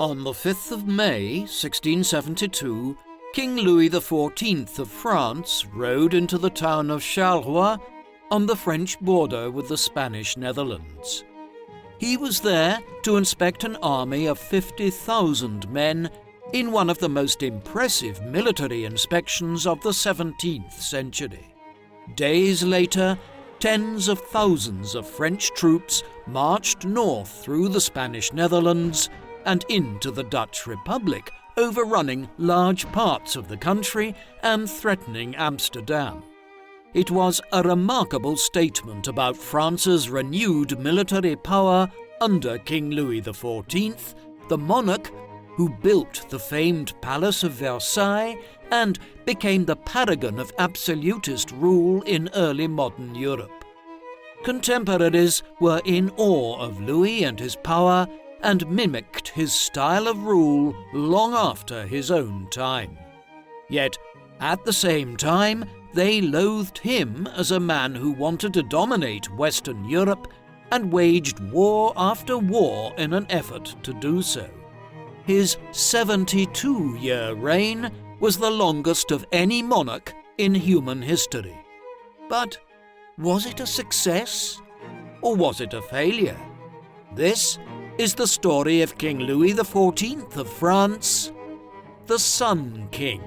On the 5th of May, 1672, King Louis XIV of France rode into the town of Charleroi on the French border with the Spanish Netherlands. He was there to inspect an army of 50,000 men in one of the most impressive military inspections of the 17th century. Days later, tens of thousands of French troops marched north through the Spanish Netherlands and into the Dutch Republic, overrunning large parts of the country and threatening Amsterdam. It was a remarkable statement about France's renewed military power under King Louis XIV, the monarch who built the famed Palace of Versailles and became the paragon of absolutist rule in early modern Europe. Contemporaries were in awe of Louis and his power and mimicked his style of rule long after his own time. Yet, at the same time, they loathed him as a man who wanted to dominate Western Europe and waged war after war in an effort to do so. His 72-year reign was the longest of any monarch in human history. But was it a success, or was it a failure? This is the story of King Louis XIV of France, the Sun King.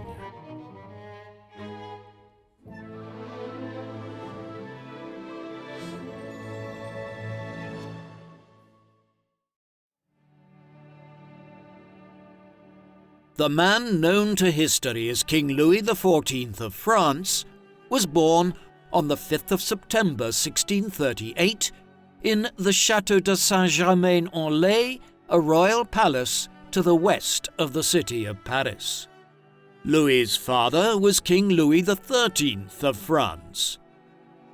The man known to history as King Louis XIV of France was born on the 5th of September 1638 in the Château de Saint-Germain-en-Laye, a royal palace to the west of the city of Paris. Louis's father was King Louis XIII of France.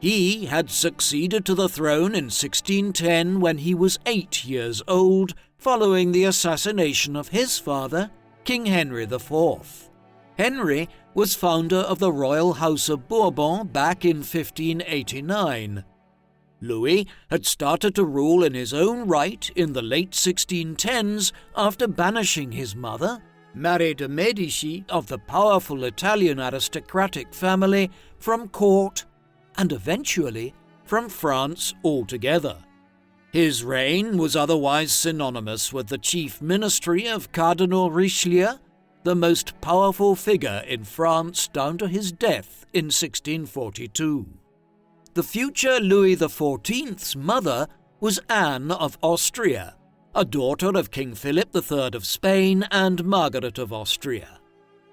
He had succeeded to the throne in 1610 when he was 8 years old, following the assassination of his father, King Henry IV. Henry was founder of the Royal House of Bourbon back in 1589. Louis had started to rule in his own right in the late 1610s after banishing his mother, Marie de' Medici of the powerful Italian aristocratic family, from court and eventually from France altogether. His reign was otherwise synonymous with the chief ministry of Cardinal Richelieu, the most powerful figure in France down to his death in 1642. The future Louis XIV's mother was Anne of Austria, a daughter of King Philip III of Spain and Margaret of Austria.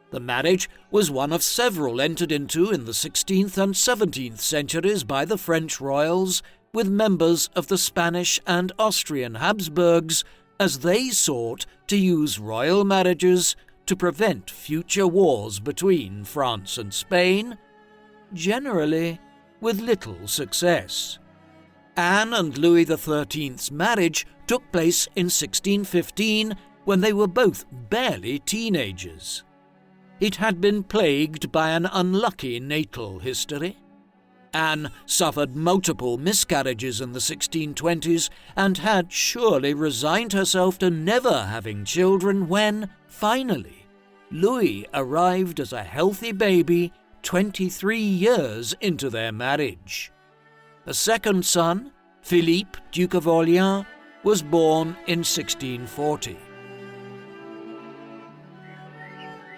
The marriage was one of several entered into in the 16th and 17th centuries by the French royals with members of the Spanish and Austrian Habsburgs as they sought to use royal marriages to prevent future wars between France and Spain, generally with little success. Anne and Louis XIII's marriage took place in 1615 when they were both barely teenagers. It had been plagued by an unlucky natal history. Anne suffered multiple miscarriages in the 1620s and had surely resigned herself to never having children when, finally, Louis arrived as a healthy baby 23 years into their marriage. A second son, Philippe, Duke of Orléans, was born in 1640.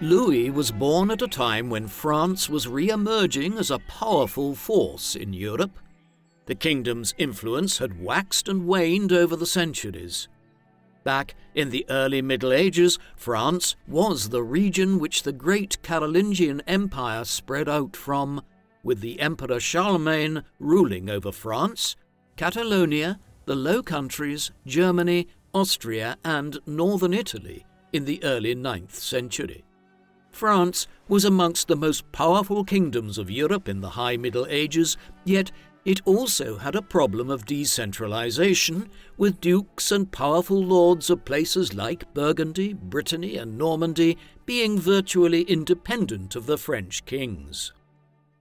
Louis was born at a time when France was re-emerging as a powerful force in Europe. The kingdom's influence had waxed and waned over the centuries. Back in the early Middle Ages, France was the region which the great Carolingian Empire spread out from, with the Emperor Charlemagne ruling over France, Catalonia, the Low Countries, Germany, Austria, and northern Italy in the early 9th century. France was amongst the most powerful kingdoms of Europe in the High Middle Ages, yet it also had a problem of decentralization, with dukes and powerful lords of places like Burgundy, Brittany, and Normandy being virtually independent of the French kings.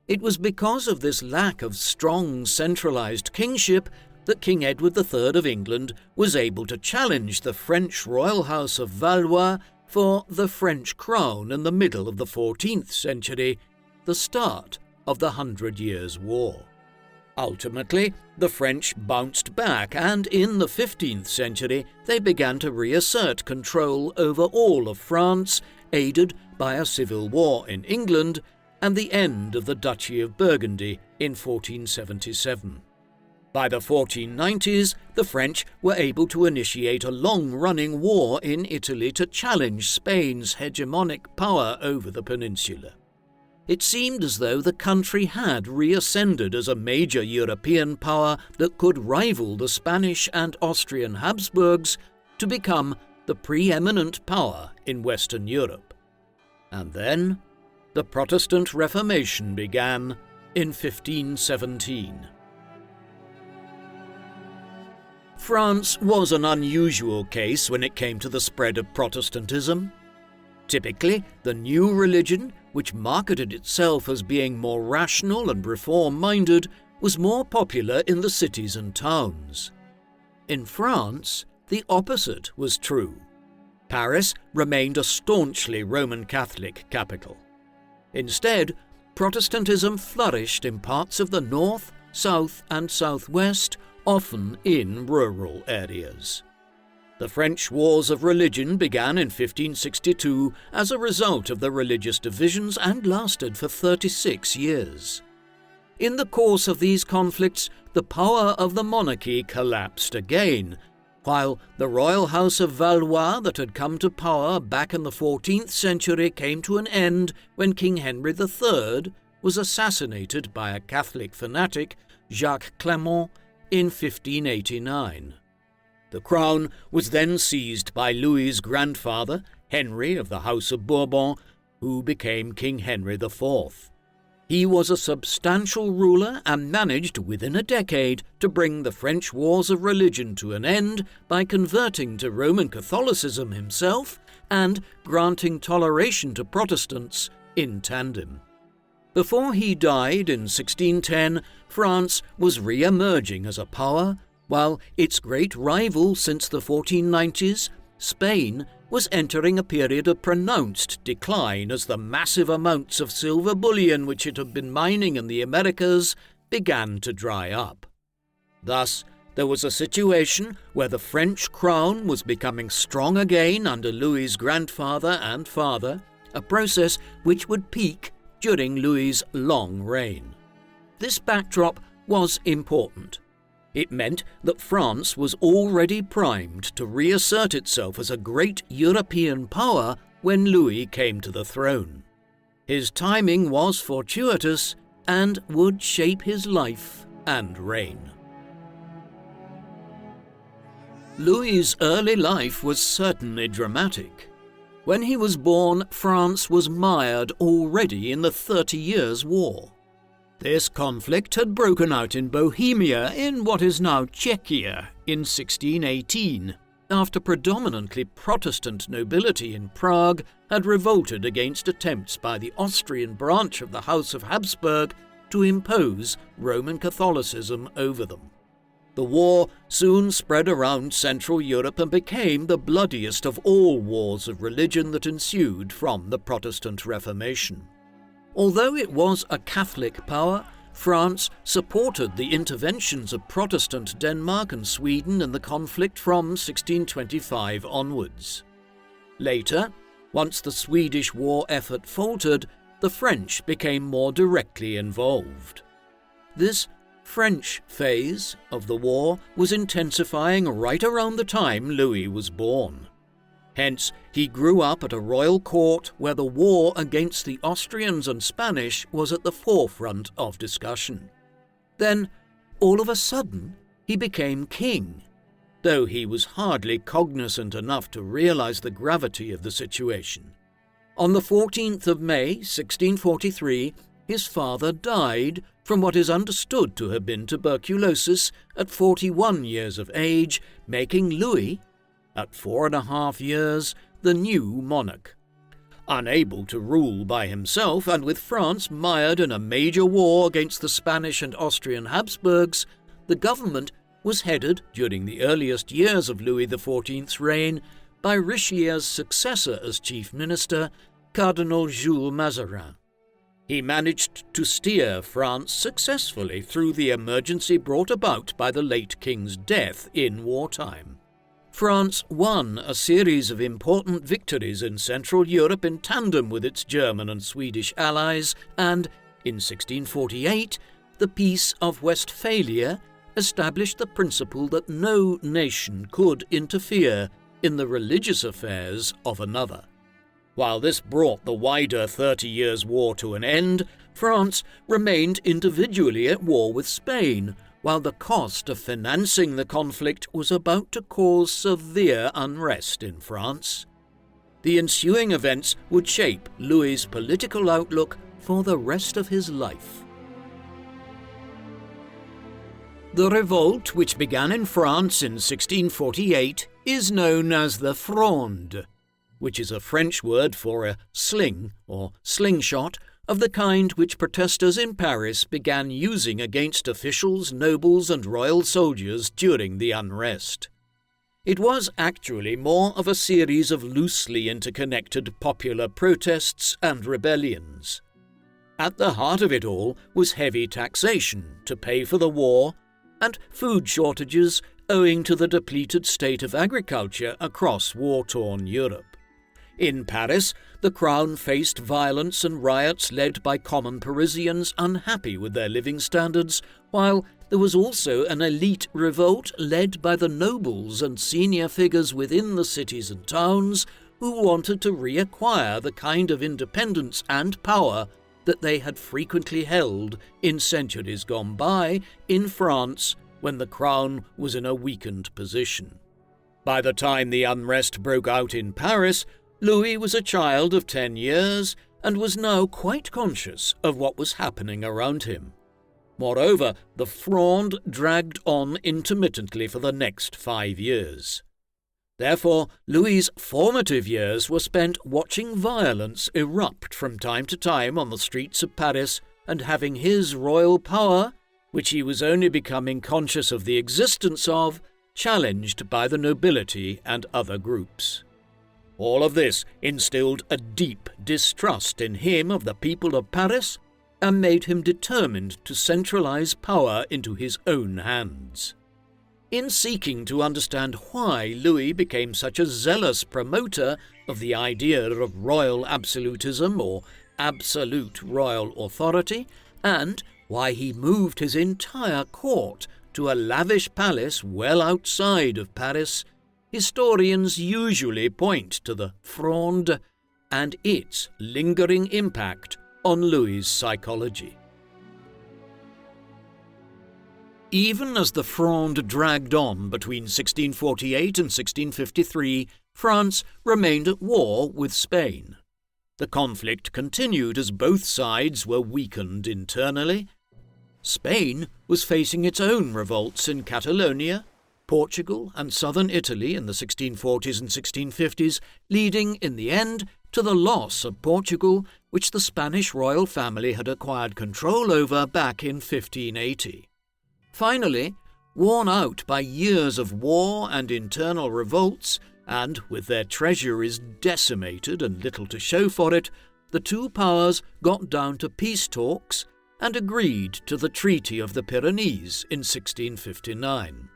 It was because of this lack of strong centralized kingship that King Edward III of England was able to challenge the French royal house of Valois for the French crown in the middle of the 14th century, the start of the 100 Years' War. Ultimately, the French bounced back, and in the 15th century they began to reassert control over all of France, aided by a civil war in England and the end of the Duchy of Burgundy in 1477. By the 1490s, the French were able to initiate a long-running war in Italy to challenge Spain's hegemonic power over the peninsula. It seemed as though the country had reascended as a major European power that could rival the Spanish and Austrian Habsburgs to become the preeminent power in Western Europe. And then, the Protestant Reformation began in 1517. France was an unusual case when it came to the spread of Protestantism. Typically, the new religion, which marketed itself as being more rational and reform-minded, was more popular in the cities and towns. In France, the opposite was true. Paris remained a staunchly Roman Catholic capital. Instead, Protestantism flourished in parts of the north, south, and southwest, often in rural areas. The French Wars of Religion began in 1562 as a result of the religious divisions and lasted for 36 years. In the course of these conflicts, the power of the monarchy collapsed again, while the royal house of Valois that had come to power back in the 14th century came to an end when King Henry III was assassinated by a Catholic fanatic, Jacques Clement, in 1589. The crown was then seized by Louis's grandfather, Henry of the House of Bourbon, who became King Henry IV. He was a substantial ruler and managed within a decade to bring the French Wars of Religion to an end by converting to Roman Catholicism himself and granting toleration to Protestants in tandem. Before he died in 1610, France was re-emerging as a power, while its great rival since the 1490s, Spain, was entering a period of pronounced decline as the massive amounts of silver bullion which it had been mining in the Americas began to dry up. Thus, there was a situation where the French crown was becoming strong again under Louis's grandfather and father, a process which would peak during Louis's long reign. This backdrop was important. It meant that France was already primed to reassert itself as a great European power when Louis came to the throne. His timing was fortuitous and would shape his life and reign. Louis's early life was certainly dramatic. When he was born, France was mired already in the 30 Years' War. This conflict had broken out in Bohemia, in what is now Czechia, in 1618, after predominantly Protestant nobility in Prague had revolted against attempts by the Austrian branch of the House of Habsburg to impose Roman Catholicism over them. The war soon spread around Central Europe and became the bloodiest of all wars of religion that ensued from the Protestant Reformation. Although it was a Catholic power, France supported the interventions of Protestant Denmark and Sweden in the conflict from 1625 onwards. Later, once the Swedish war effort faltered, the French became more directly involved. This French phase of the war was intensifying right around the time Louis was born. Hence, he grew up at a royal court where the war against the Austrians and Spanish was at the forefront of discussion. Then, all of a sudden, he became king, though he was hardly cognizant enough to realize the gravity of the situation. On the 14th of May, 1643, his father died from what is understood to have been tuberculosis at 41 years of age, making Louis, at 4.5 years, the new monarch. Unable to rule by himself, and with France mired in a major war against the Spanish and Austrian Habsburgs, the government was headed during the earliest years of Louis XIV's reign by Richelieu's successor as chief minister, Cardinal Mazarin. He managed to steer France successfully through the emergency brought about by the late king's death in wartime. France won a series of important victories in Central Europe in tandem with its German and Swedish allies, and in 1648, the Peace of Westphalia established the principle that no nation could interfere in the religious affairs of another. While this brought the wider 30 Years' War to an end, France remained individually at war with Spain, while the cost of financing the conflict was about to cause severe unrest in France. The ensuing events would shape Louis's political outlook for the rest of his life. The revolt, which began in France in 1648, is known as the Fronde, which is a French word for a sling or slingshot of the kind which protesters in Paris began using against officials, nobles, and royal soldiers during the unrest. It was actually more of a series of loosely interconnected popular protests and rebellions. At the heart of it all was heavy taxation to pay for the war and food shortages owing to the depleted state of agriculture across war-torn Europe. In Paris, the Crown faced violence and riots led by common Parisians unhappy with their living standards, while there was also an elite revolt led by the nobles and senior figures within the cities and towns who wanted to reacquire the kind of independence and power that they had frequently held in centuries gone by in France when the Crown was in a weakened position. By the time the unrest broke out in Paris, Louis was a child of 10 years and was now quite conscious of what was happening around him. Moreover, the Fronde dragged on intermittently for the next 5 years. Therefore, Louis's formative years were spent watching violence erupt from time to time on the streets of Paris and having his royal power, which he was only becoming conscious of the existence of, challenged by the nobility and other groups. All of this instilled a deep distrust in him of the people of Paris and made him determined to centralize power into his own hands. In seeking to understand why Louis became such a zealous promoter of the idea of royal absolutism or absolute royal authority, and why he moved his entire court to a lavish palace well outside of Paris, historians usually point to the Fronde and its lingering impact on Louis's psychology. Even as the Fronde dragged on between 1648 and 1653, France remained at war with Spain. The conflict continued as both sides were weakened internally. Spain was facing its own revolts in Catalonia, Portugal and southern Italy in the 1640s and 1650s, leading in the end to the loss of Portugal, which the Spanish royal family had acquired control over back in 1580. Finally, worn out by years of war and internal revolts, and with their treasuries decimated and little to show for it, the two powers got down to peace talks and agreed to the Treaty of the Pyrenees in 1659.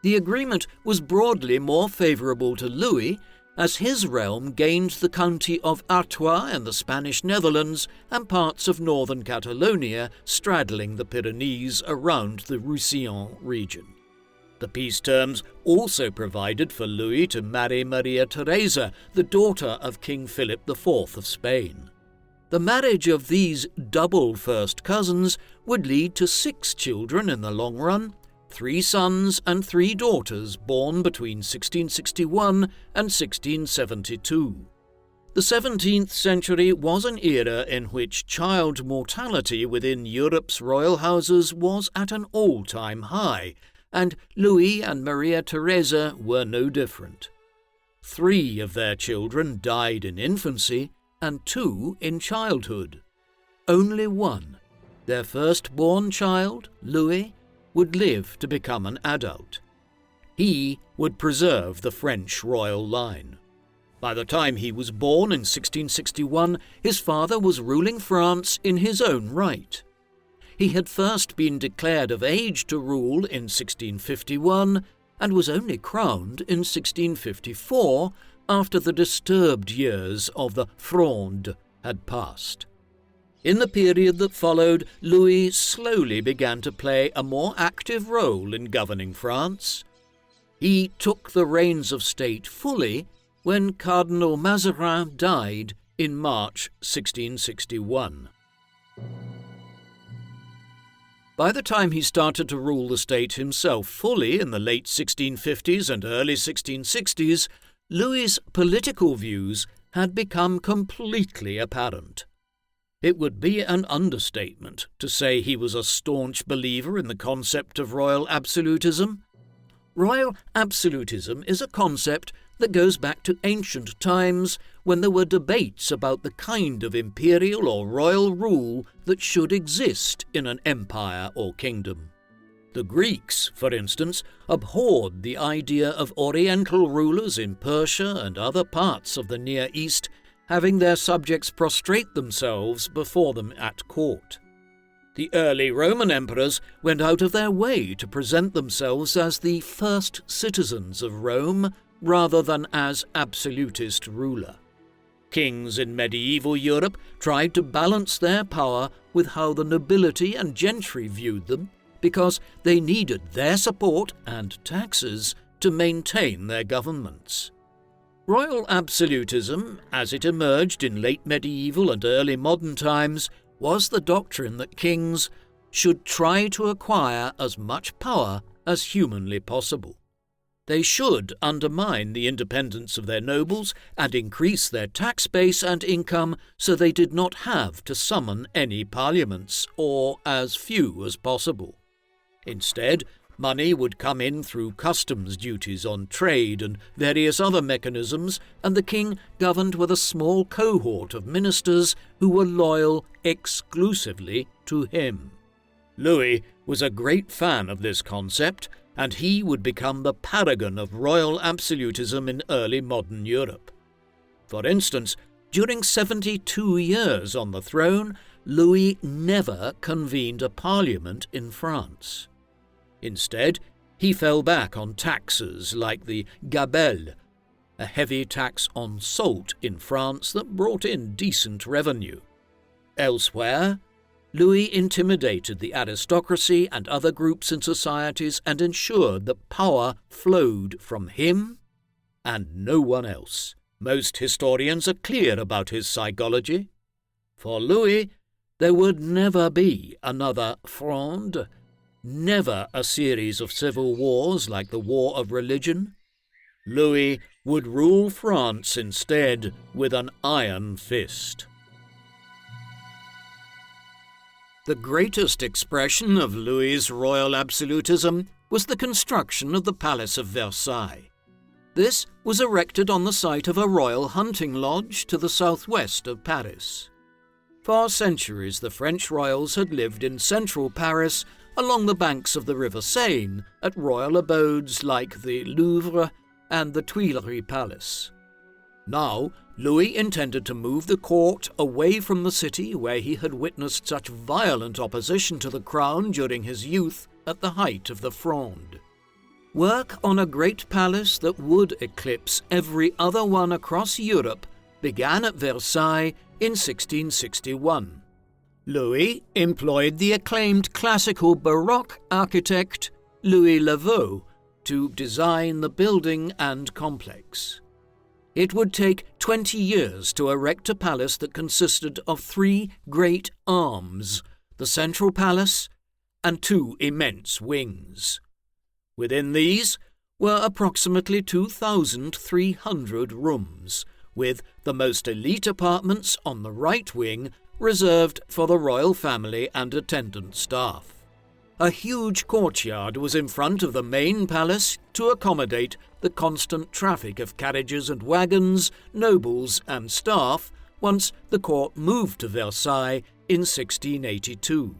The agreement was broadly more favourable to Louis, as his realm gained the county of Artois in the Spanish Netherlands and parts of northern Catalonia straddling the Pyrenees around the Roussillon region. The peace terms also provided for Louis to marry Maria Theresa, the daughter of King Philip IV of Spain. The marriage of these double first cousins would lead to 6 children in the long run, 3 sons and 3 daughters born between 1661 and 1672. The 17th century was an era in which child mortality within Europe's royal houses was at an all-time high, and Louis and Maria Theresa were no different. 3 of their children died in infancy and 2 in childhood. Only one, their firstborn child, Louis, would live to become an adult. He would preserve the French royal line. By the time he was born in 1661, his father was ruling France in his own right. He had first been declared of age to rule in 1651 and was only crowned in 1654 after the disturbed years of the Fronde had passed. In the period that followed, Louis slowly began to play a more active role in governing France. He took the reins of state fully when Cardinal Mazarin died in March 1661. By the time he started to rule the state himself fully in the late 1650s and early 1660s, Louis's political views had become completely apparent. It would be an understatement to say he was a staunch believer in the concept of royal absolutism. Royal absolutism is a concept that goes back to ancient times when there were debates about the kind of imperial or royal rule that should exist in an empire or kingdom. The Greeks, for instance, abhorred the idea of Oriental rulers in Persia and other parts of the Near East having their subjects prostrate themselves before them at court. The early Roman emperors went out of their way to present themselves as the first citizens of Rome rather than as absolutist ruler. Kings in medieval Europe tried to balance their power with how the nobility and gentry viewed them because they needed their support and taxes to maintain their governments. Royal absolutism, as it emerged in late medieval and early modern times, was the doctrine that kings should try to acquire as much power as humanly possible. They should undermine the independence of their nobles and increase their tax base and income so they did not have to summon any parliaments, or as few as possible. Instead, money would come in through customs duties on trade and various other mechanisms, and the king governed with a small cohort of ministers who were loyal exclusively to him. Louis was a great fan of this concept, and he would become the paragon of royal absolutism in early modern Europe. For instance, during 72 years on the throne, Louis never convened a parliament in France. Instead, he fell back on taxes like the gabelle, a heavy tax on salt in France that brought in decent revenue. Elsewhere, Louis intimidated the aristocracy and other groups in societies and ensured that power flowed from him and no one else. Most historians are clear about his psychology. For Louis, there would never be another Fronde, never a series of civil wars like the War of Religion. Louis would rule France instead with an iron fist. The greatest expression of Louis's royal absolutism was the construction of the Palace of Versailles. This was erected on the site of a royal hunting lodge to the southwest of Paris. For centuries, the French royals had lived in central Paris along the banks of the River Seine at royal abodes like the Louvre and the Tuileries Palace. Now, Louis intended to move the court away from the city where he had witnessed such violent opposition to the crown during his youth at the height of the Fronde. Work on a great palace that would eclipse every other one across Europe began at Versailles in 1661. Louis employed the acclaimed classical Baroque architect Louis Lavaux to design the building and complex. It would take 20 years to erect a palace that consisted of 3 great arms, the central palace, and 2 immense wings. Within these were approximately 2,300 rooms, with the most elite apartments on the right wing reserved for the royal family and attendant staff. A huge courtyard was in front of the main palace to accommodate the constant traffic of carriages and wagons, nobles and staff once the court moved to Versailles in 1682.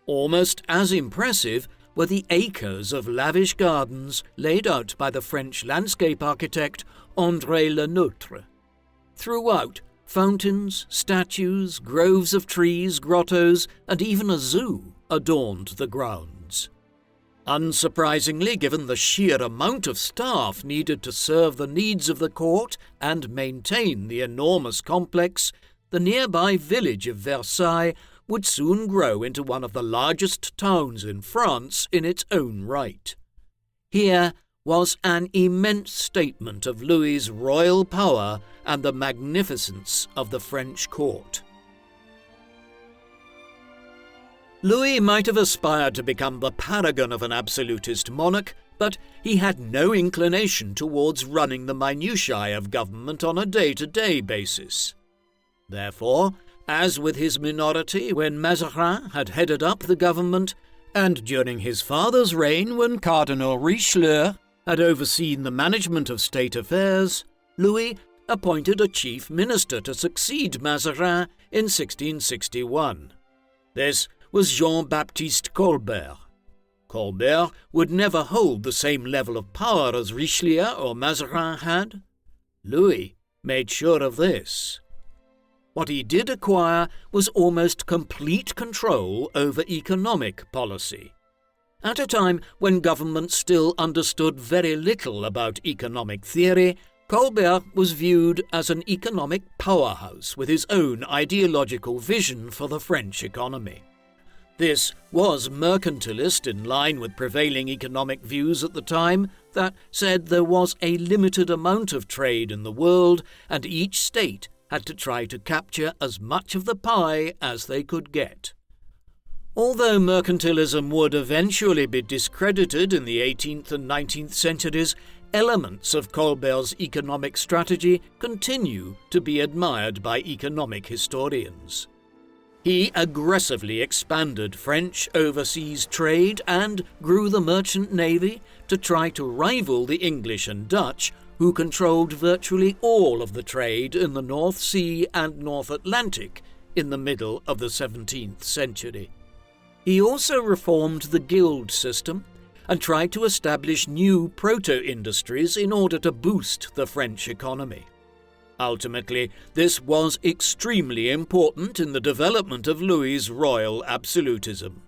Almost as impressive were the acres of lavish gardens laid out by the French landscape architect André Le Nôtre. Throughout, fountains, statues, groves of trees, grottos, and even a zoo adorned the grounds. Unsurprisingly, given the sheer amount of staff needed to serve the needs of the court and maintain the enormous complex, the nearby village of Versailles would soon grow into one of the largest towns in France in its own right. Here was an immense statement of Louis's royal power and the magnificence of the French court. Louis might have aspired to become the paragon of an absolutist monarch, but he had no inclination towards running the minutiae of government on a day-to-day basis. Therefore, as with his minority when Mazarin had headed up the government, and during his father's reign when Cardinal Richelieu had overseen the management of state affairs, Louis appointed a chief minister to succeed Mazarin in 1661. This was Jean-Baptiste Colbert. Colbert would never hold the same level of power as Richelieu or Mazarin had. Louis made sure of this. What he did acquire was almost complete control over economic policy. At a time when government still understood very little about economic theory, Colbert was viewed as an economic powerhouse with his own ideological vision for the French economy. This was mercantilist in line with prevailing economic views at the time that said there was a limited amount of trade in the world and each state had to try to capture as much of the pie as they could get. Although mercantilism would eventually be discredited in the 18th and 19th centuries, elements of Colbert's economic strategy continue to be admired by economic historians. He aggressively expanded French overseas trade and grew the merchant navy to try to rival the English and Dutch, who controlled virtually all of the trade in the North Sea and North Atlantic in the middle of the 17th century. He also reformed the guild system and tried to establish new proto-industries in order to boost the French economy. Ultimately, this was extremely important in the development of Louis's royal absolutism.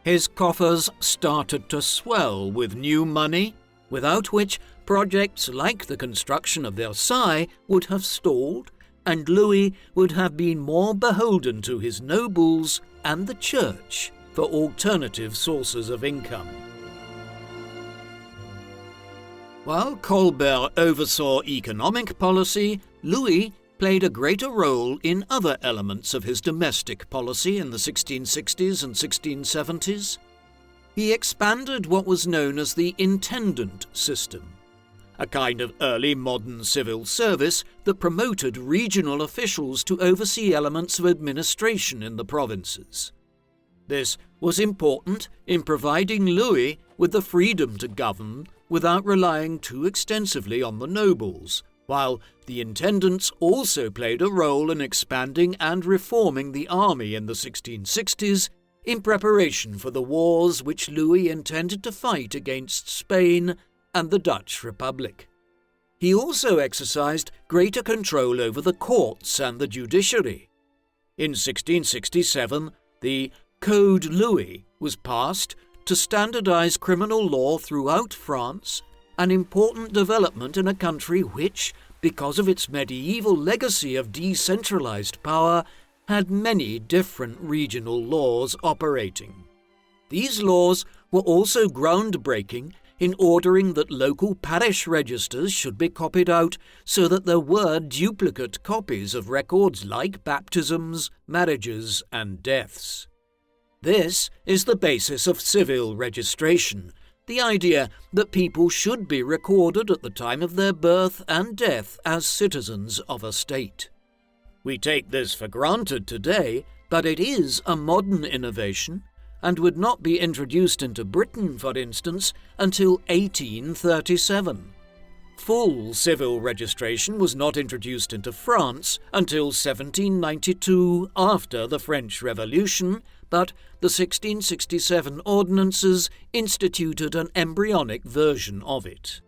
His coffers started to swell with new money, without which projects like the construction of Versailles would have stalled, and Louis would have been more beholden to his nobles and the church for alternative sources of income. While Colbert oversaw economic policy, Louis played a greater role in other elements of his domestic policy in the 1660s and 1670s. He expanded what was known as the intendant system, a kind of early modern civil service that promoted regional officials to oversee elements of administration in the provinces. This was important in providing Louis with the freedom to govern without relying too extensively on the nobles, while the intendants also played a role in expanding and reforming the army in the 1660s in preparation for the wars which Louis intended to fight against Spain and the Dutch Republic. He also exercised greater control over the courts and the judiciary. In 1667, the Code Louis was passed to standardize criminal law throughout France, an important development in a country which, because of its medieval legacy of decentralized power, had many different regional laws operating. These laws were also groundbreaking in ordering that local parish registers should be copied out so that there were duplicate copies of records like baptisms, marriages, and deaths. This is the basis of civil registration, the idea that people should be recorded at the time of their birth and death as citizens of a state. We take this for granted today, but it is a modern innovation and would not be introduced into Britain, for instance, until 1837. Full civil registration was not introduced into France until 1792 after the French Revolution, but the 1667 ordinances instituted an embryonic version of it.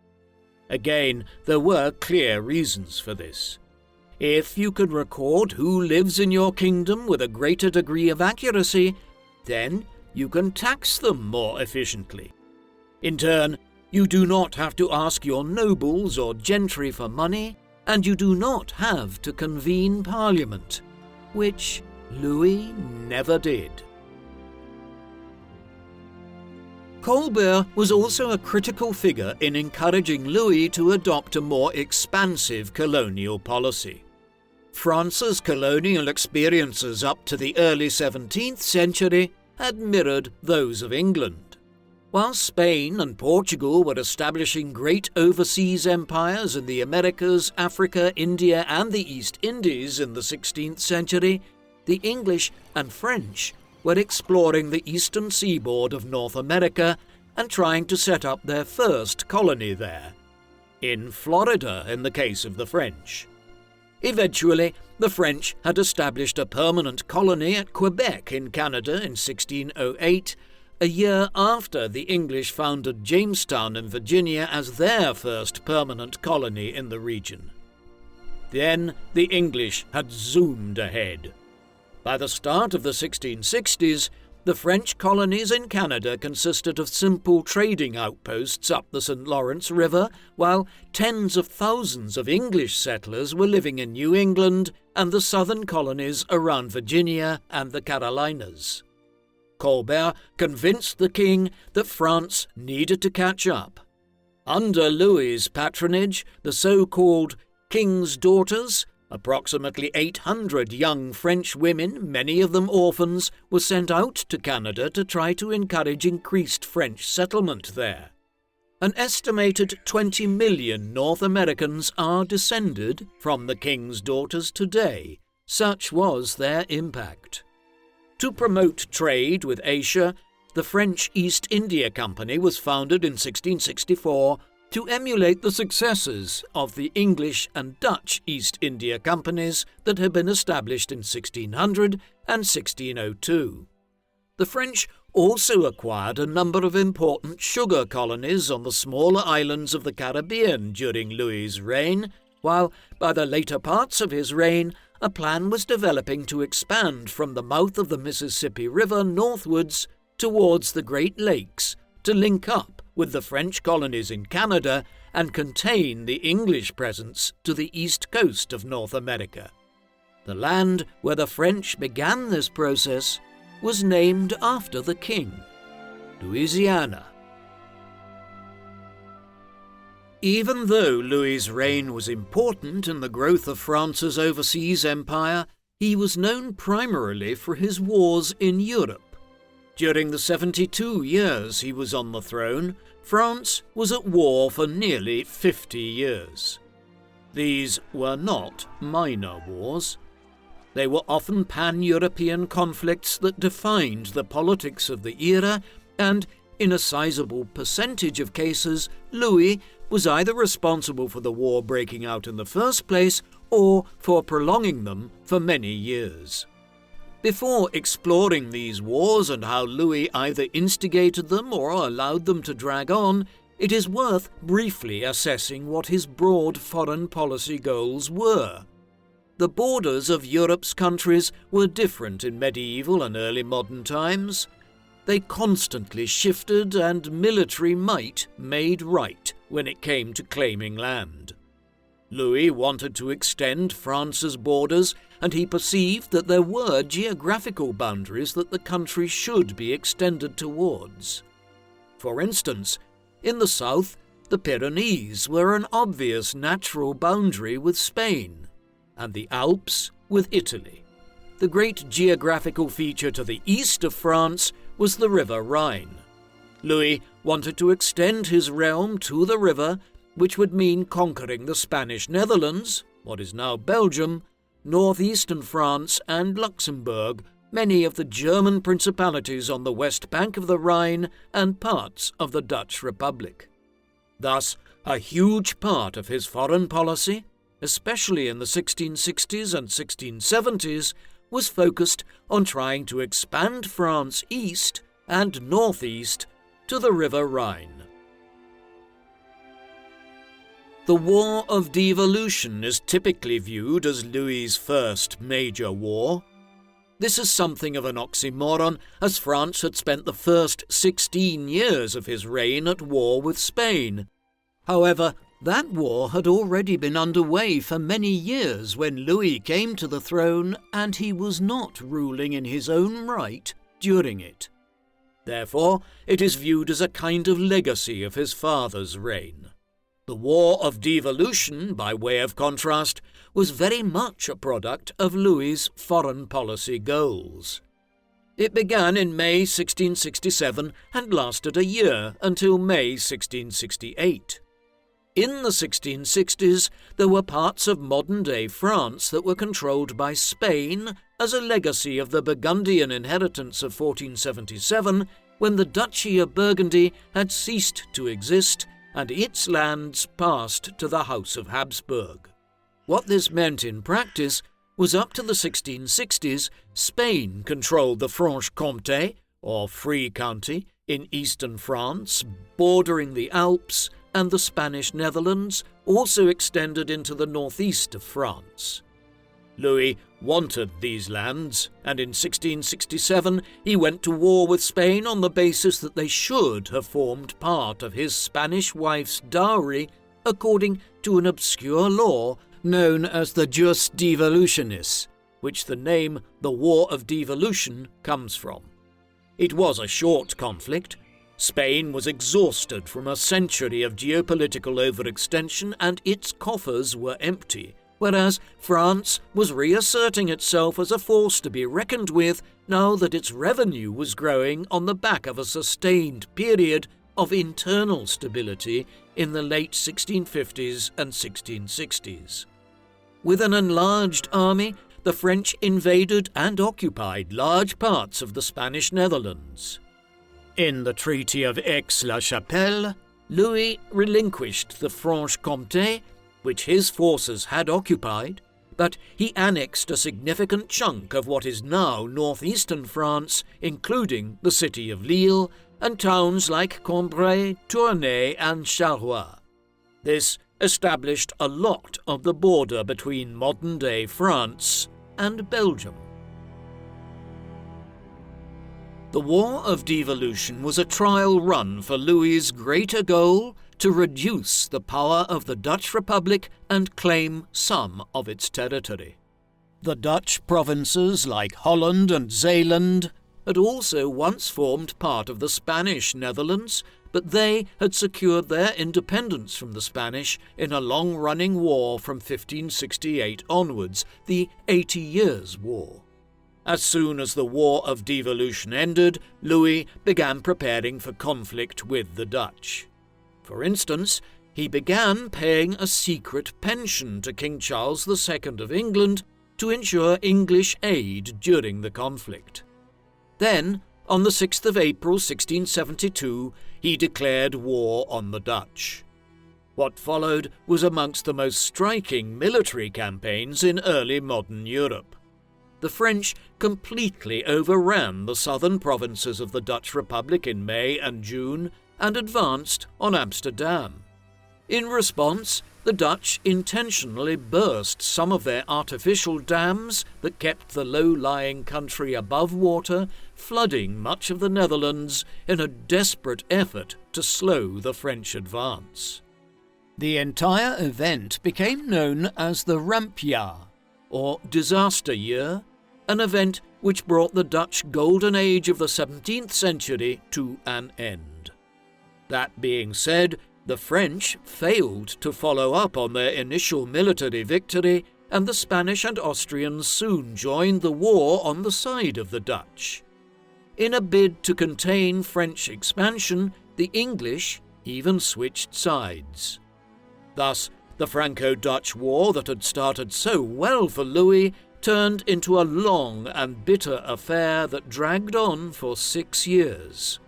Again, there were clear reasons for this. If you can record who lives in your kingdom with a greater degree of accuracy, then you can tax them more efficiently. In turn, you do not have to ask your nobles or gentry for money, and you do not have to convene Parliament, which Louis never did. Colbert was also a critical figure in encouraging Louis to adopt a more expansive colonial policy. France's colonial experiences up to the early 17th century had mirrored those of England. While Spain and Portugal were establishing great overseas empires in the Americas, Africa, India, and the East Indies in the 16th century, the English and French were exploring the eastern seaboard of North America and trying to set up their first colony there, in Florida in the case of the French. Eventually, the French had established a permanent colony at Quebec in Canada in 1608, a year after the English founded Jamestown in Virginia as their first permanent colony in the region. Then the English had zoomed ahead. By the start of the 1660s, the French colonies in Canada consisted of simple trading outposts up the St. Lawrence River, while tens of thousands of English settlers were living in New England and the southern colonies around Virginia and the Carolinas. Colbert convinced the king that France needed to catch up. Under Louis's patronage, the so-called King's Daughters, approximately 800 young French women, many of them orphans, were sent out to Canada to try to encourage increased French settlement there. An estimated 20 million North Americans are descended from the King's Daughters today. Such was their impact. To promote trade with Asia, the French East India Company was founded in 1664 to emulate the successes of the English and Dutch East India Companies that had been established in 1600 and 1602. The French also acquired a number of important sugar colonies on the smaller islands of the Caribbean during Louis's reign, while by the later parts of his reign, a plan was developing to expand from the mouth of the Mississippi River northwards towards the Great Lakes to link up with the French colonies in Canada and contain the English presence to the east coast of North America. The land where the French began this process was named after the king, Louisiana. Even though Louis's reign was important in the growth of France's overseas empire, he was known primarily for his wars in Europe. During the 72 years he was on the throne, France was at war for nearly 50 years. These were not minor wars. They were often pan-European conflicts that defined the politics of the era, and in a sizable percentage of cases, Louis was either responsible for the war breaking out in the first place or for prolonging them for many years. Before exploring these wars and how Louis either instigated them or allowed them to drag on, it is worth briefly assessing what his broad foreign policy goals were. The borders of Europe's countries were different in medieval and early modern times. They constantly shifted, and military might made right when it came to claiming land. Louis wanted to extend France's borders, and he perceived that there were geographical boundaries that the country should be extended towards. For instance, in the south, the Pyrenees were an obvious natural boundary with Spain, and the Alps with Italy. The great geographical feature to the east of France was the River Rhine. Louis wanted to extend his realm to the river, which would mean conquering the Spanish Netherlands, what is now Belgium, northeastern France and Luxembourg, many of the German principalities on the west bank of the Rhine, and parts of the Dutch Republic. Thus, A huge part of his foreign policy, especially in the 1660s and 1670s, was focused on trying to expand France east and northeast to the River Rhine. The War of Devolution is typically viewed as Louis's first major war. This is something of an oxymoron, as France had spent the first 16 years of his reign at war with Spain. However, that war had already been underway for many years when Louis came to the throne, and he was not ruling in his own right during it. Therefore, it is viewed as a kind of legacy of his father's reign. The War of Devolution, by way of contrast, was very much a product of Louis's foreign policy goals. It began in May 1667 and lasted a year until May 1668. In the 1660s, there were parts of modern-day France that were controlled by Spain as a legacy of the Burgundian inheritance of 1477, when the Duchy of Burgundy had ceased to exist and its lands passed to the House of Habsburg. What this meant in practice was up to the 1660s, Spain controlled the Franche-Comté, or Free County, in eastern France, bordering the Alps, and the Spanish Netherlands also extended into the northeast of France. Louis wanted these lands, and in 1667 he went to war with Spain on the basis that they should have formed part of his Spanish wife's dowry, according to an obscure law known as the Jus Devolutionis, which the name the War of Devolution comes from. It was a short conflict. Spain was exhausted from a century of geopolitical overextension, and its coffers were empty, whereas France was reasserting itself as a force to be reckoned with now that its revenue was growing on the back of a sustained period of internal stability in the late 1650s and 1660s. With an enlarged army, the French invaded and occupied large parts of the Spanish Netherlands. In the Treaty of Aix-la-Chapelle, Louis relinquished the Franche-Comté, which his forces had occupied, but he annexed a significant chunk of what is now northeastern France, including the city of Lille and towns like Cambrai, Tournai and Charleroi. This established a lot of the border between modern-day France and Belgium. The War of Devolution was a trial run for Louis's greater goal to reduce the power of the Dutch Republic and claim some of its territory. The Dutch provinces like Holland and Zeeland had also once formed part of the Spanish Netherlands, but they had secured their independence from the Spanish in a long-running war from 1568 onwards, the 80 Years' War. As soon as the War of Devolution ended, Louis began preparing for conflict with the Dutch. For instance, he began paying a secret pension to King Charles II of England to ensure English aid during the conflict. Then, on the 6th of April 1672, he declared war on the Dutch. What followed was amongst the most striking military campaigns in early modern Europe. The French completely overran the southern provinces of the Dutch Republic in May and June and advanced on Amsterdam. In response, the Dutch intentionally burst some of their artificial dams that kept the low-lying country above water, flooding much of the Netherlands in a desperate effort to slow the French advance. The entire event became known as the Rampjaar, or Disaster Year, an event which brought the Dutch golden age of the 17th century to an end. That being said, the French failed to follow up on their initial military victory, and the Spanish and Austrians soon joined the war on the side of the Dutch. In a bid to contain French expansion, the English even switched sides. Thus, the Franco-Dutch War that had started so well for Louis turned into a long and bitter affair that dragged on for 6 years.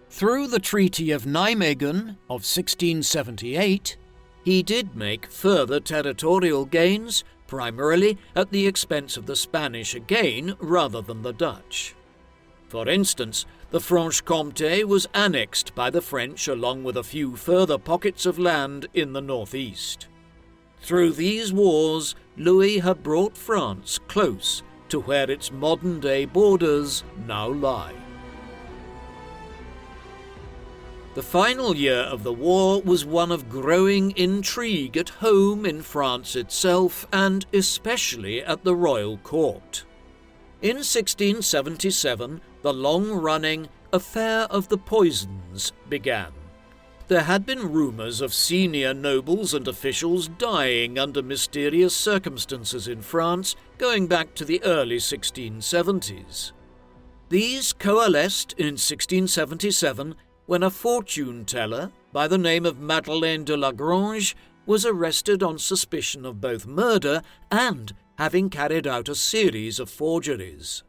Through the Treaty of Nijmegen of 1678, he did make further territorial gains, primarily at the expense of the Spanish again rather than the Dutch. For instance, the Franche-Comté was annexed by the French along with a few further pockets of land in the northeast. Through these wars, Louis had brought France close to where its modern-day borders now lie. The final year of the war was one of growing intrigue at home in France itself and especially at the royal court. In 1677, the long-running Affair of the Poisons began. There had been rumours of senior nobles and officials dying under mysterious circumstances in France going back to the early 1670s. These coalesced in 1677 when a fortune-teller by the name of Madeleine de Lagrange was arrested on suspicion of both murder and having carried out a series of forgeries.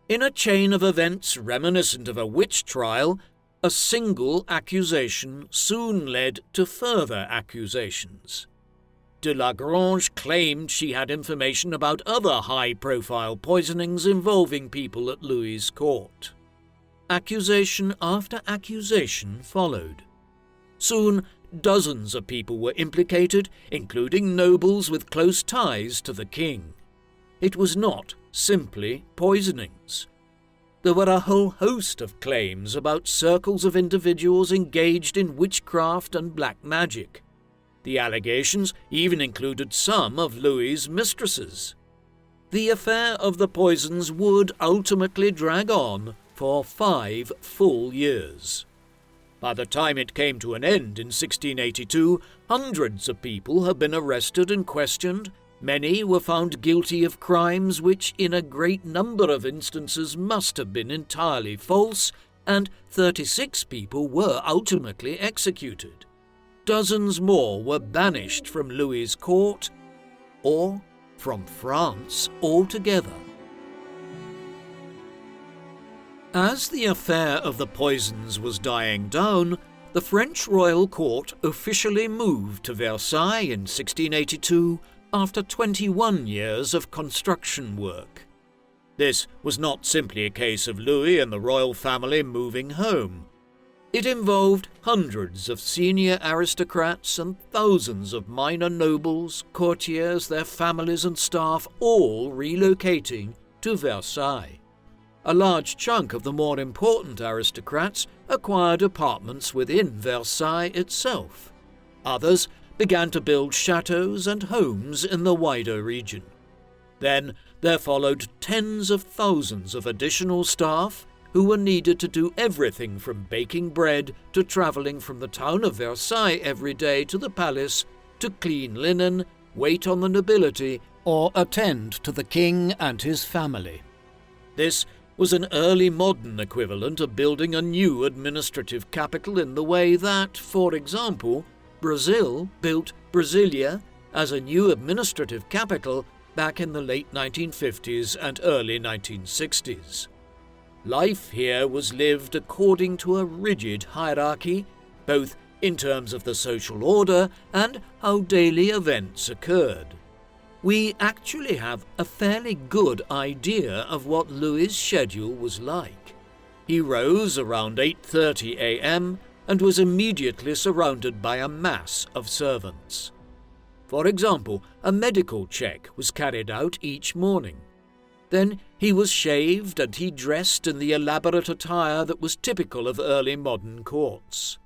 In a chain of events reminiscent of a witch trial, a single accusation soon led to further accusations. De Lagrange claimed she had information about other high-profile poisonings involving people at Louis's court. Accusation after accusation followed. Soon, dozens of people were implicated, including nobles with close ties to the king. It was not simply poisonings. There were a whole host of claims about circles of individuals engaged in witchcraft and black magic. The allegations even included some of Louis's mistresses. The affair of the poisons would ultimately drag on for 5 full years. By the time it came to an end in 1682, hundreds of people had been arrested and questioned. Many were found guilty of crimes which in a great number of instances must have been entirely false, and 36 people were ultimately executed. Dozens more were banished from Louis's court or from France altogether. As the affair of the poisons was dying down, the French royal court officially moved to Versailles in 1682 after 21 years of construction work. This was not simply a case of Louis and the royal family moving home. It involved hundreds of senior aristocrats and thousands of minor nobles, courtiers, their families and staff all relocating to Versailles. A large chunk of the more important aristocrats acquired apartments within Versailles itself. Others began to build chateaux and homes in the wider region. Then there followed tens of thousands of additional staff who were needed to do everything from baking bread to travelling from the town of Versailles every day to the palace to clean linen, wait on the nobility, or attend to the king and his family. This was an early modern equivalent of building a new administrative capital in the way that, for example, Brazil built Brasilia as a new administrative capital back in the late 1950s and early 1960s. Life here was lived according to a rigid hierarchy, both in terms of the social order and how daily events occurred. We actually have a fairly good idea of what Louis's schedule was like. He rose around 8:30 a.m. and was immediately surrounded by a mass of servants. For example, a medical check was carried out each morning. Then he was shaved and he dressed in the elaborate attire that was typical of early modern courts.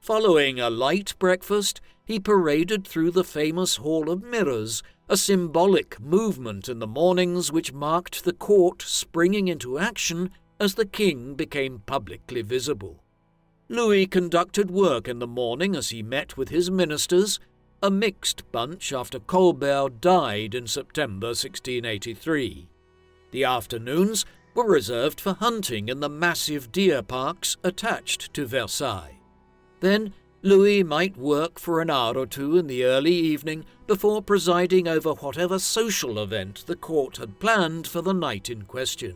Following a light breakfast, he paraded through the famous Hall of Mirrors, a symbolic movement in the mornings which marked the court springing into action as the king became publicly visible. Louis conducted work in the morning as he met with his ministers, a mixed bunch after Colbert died in September 1683. The afternoons were reserved for hunting in the massive deer parks attached to Versailles. Then Louis might work for an hour or two in the early evening before presiding over whatever social event the court had planned for the night in question.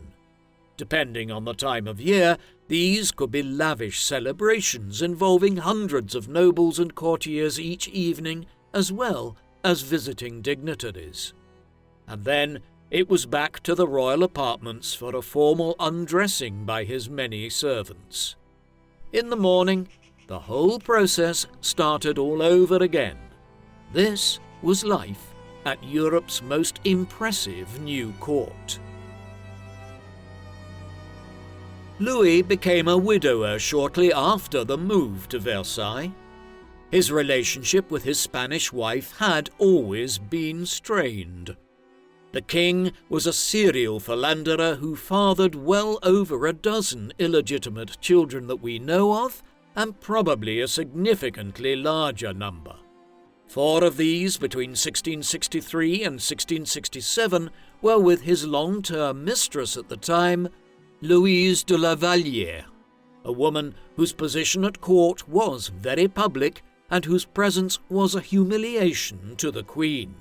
Depending on the time of year, these could be lavish celebrations involving hundreds of nobles and courtiers each evening, as well as visiting dignitaries. And then it was back to the royal apartments for a formal undressing by his many servants. In the morning, the whole process started all over again. This was life at Europe's most impressive new court. Louis became a widower shortly after the move to Versailles. His relationship with his Spanish wife had always been strained. The king was a serial philanderer who fathered well over a dozen illegitimate children that we know of, and probably a significantly larger number. 4 of these, between 1663 and 1667, were with his long-term mistress at the time, Louise de la Vallière, a woman whose position at court was very public and whose presence was a humiliation to the Queen.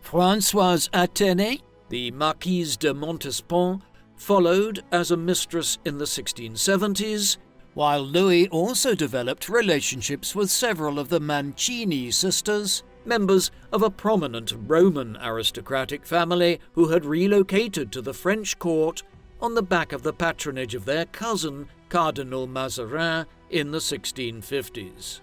Françoise Athénée, the Marquise de Montespan, followed as a mistress in the 1670s, while Louis also developed relationships with several of the Mancini sisters, members of a prominent Roman aristocratic family who had relocated to the French court on the back of the patronage of their cousin, Cardinal Mazarin, in the 1650s.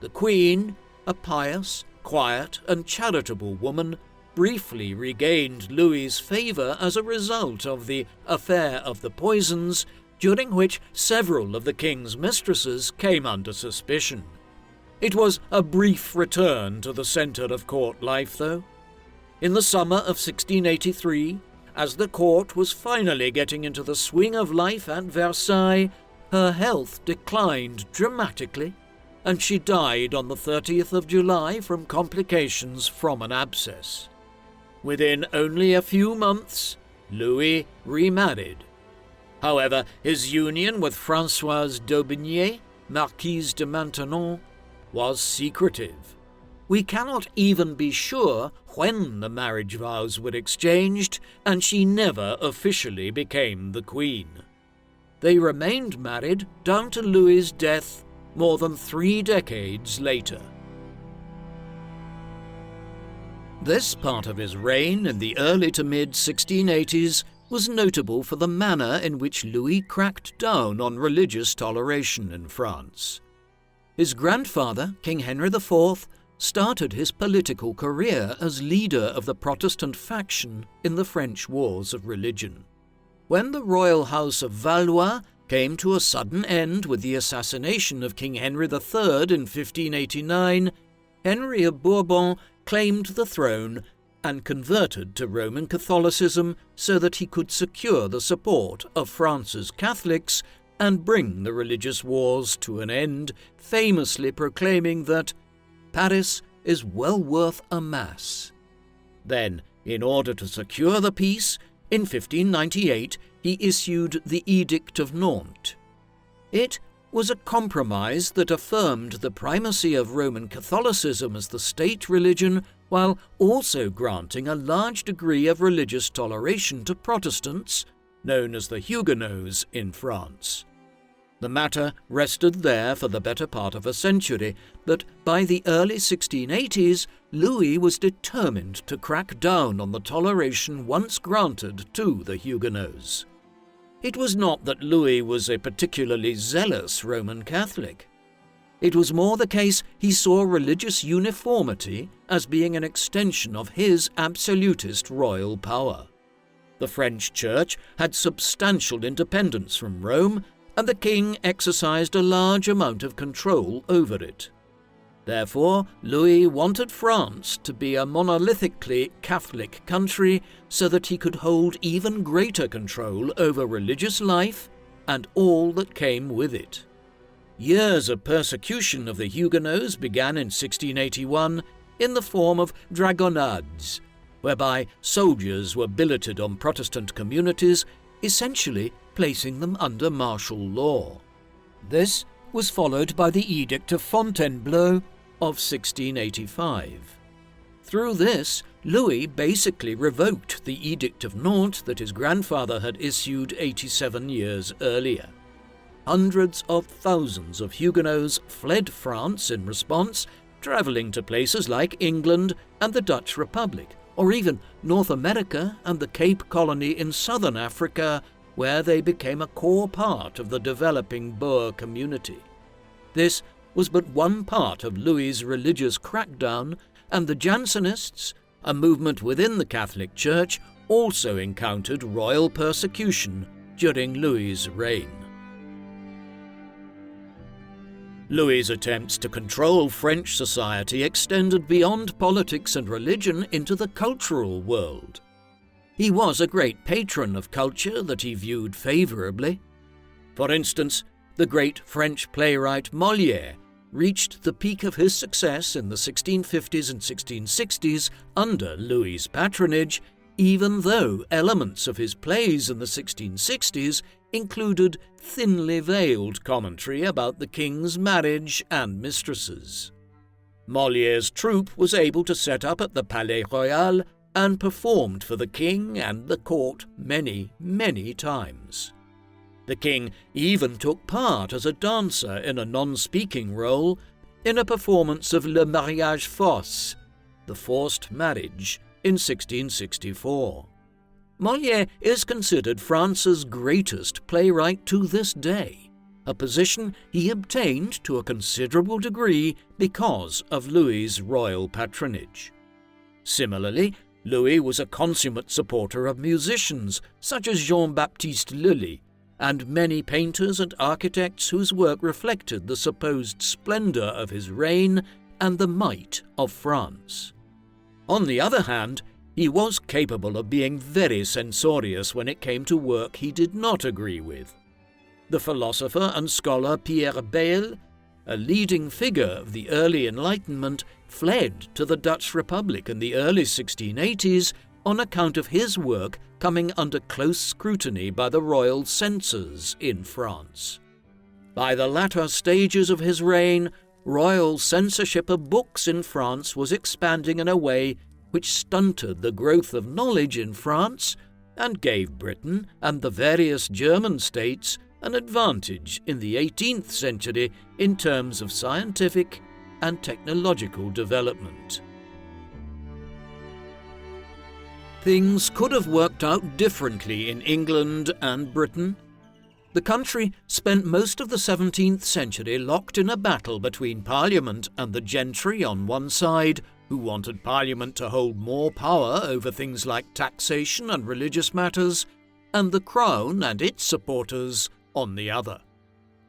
The Queen, a pious, quiet and charitable woman, briefly regained Louis's favour as a result of the affair of the poisons, during which several of the king's mistresses came under suspicion. It was a brief return to the centre of court life, though. In the summer of 1683, as the court was finally getting into the swing of life at Versailles, her health declined dramatically, and she died on the 30th of July from complications from an abscess. Within only a few months, Louis remarried. However, his union with Françoise d'Aubigné, Marquise de Maintenon, was secretive. We cannot even be sure when the marriage vows were exchanged, and she never officially became the Queen. They remained married down to Louis's death more than 3 decades later. This part of his reign in the early to mid-1680s was notable for the manner in which Louis cracked down on religious toleration in France. His grandfather, King Henry IV, started his political career as leader of the Protestant faction in the French Wars of Religion. When the royal house of Valois came to a sudden end with the assassination of King Henry III in 1589, Henry of Bourbon claimed the throne and converted to Roman Catholicism so that he could secure the support of France's Catholics and bring the religious wars to an end, famously proclaiming that Paris is well worth a mass. Then, in order to secure the peace, in 1598 he issued the Edict of Nantes. It was a compromise that affirmed the primacy of Roman Catholicism as the state religion, while also granting a large degree of religious toleration to Protestants, known as the Huguenots in France. The matter rested there for the better part of a century, but by the early 1680s, Louis was determined to crack down on the toleration once granted to the Huguenots. It was not that Louis was a particularly zealous Roman Catholic. It was more the case he saw religious uniformity as being an extension of his absolutist royal power. The French Church had substantial independence from Rome, and the king exercised a large amount of control over it. Therefore, Louis wanted France to be a monolithically Catholic country so that he could hold even greater control over religious life and all that came with it. Years of persecution of the Huguenots began in 1681 in the form of dragonnades, whereby soldiers were billeted on Protestant communities, essentially placing them under martial law. This was followed by the Edict of Fontainebleau of 1685. Through this, Louis basically revoked the Edict of Nantes that his grandfather had issued 87 years earlier. Hundreds of thousands of Huguenots fled France in response, travelling to places like England and the Dutch Republic, or even North America and the Cape Colony in southern Africa, where they became a core part of the developing Boer community. This was but one part of Louis's religious crackdown, and the Jansenists, a movement within the Catholic Church, also encountered royal persecution during Louis's reign. Louis's attempts to control French society extended beyond politics and religion into the cultural world. He was a great patron of culture that he viewed favourably. For instance, the great French playwright Molière reached the peak of his success in the 1650s and 1660s under Louis's patronage, even though elements of his plays in the 1660s included thinly veiled commentary about the king's marriage and mistresses. Molière's troupe was able to set up at the Palais Royal and performed for the king and the court many, many times. The king even took part as a dancer in a non-speaking role in a performance of Le Mariage Forcé, the forced marriage, in 1664. Molière is considered France's greatest playwright to this day, a position he obtained to a considerable degree because of Louis's royal patronage. Similarly, Louis was a consummate supporter of musicians such as Jean-Baptiste Colbert, and many painters and architects whose work reflected the supposed splendour of his reign and the might of France. On the other hand, he was capable of being very censorious when it came to work he did not agree with. The philosopher and scholar Pierre Bayle, a leading figure of the early Enlightenment, fled to the Dutch Republic in the early 1680s on account of his work coming under close scrutiny by the royal censors in France. By the latter stages of his reign, royal censorship of books in France was expanding in a way which stunted the growth of knowledge in France and gave Britain and the various German states an advantage in the 18th century in terms of scientific and technological development. Things could have worked out differently in England and Britain. The country spent most of the 17th century locked in a battle between Parliament and the gentry on one side, who wanted Parliament to hold more power over things like taxation and religious matters, and the Crown and its supporters on the other.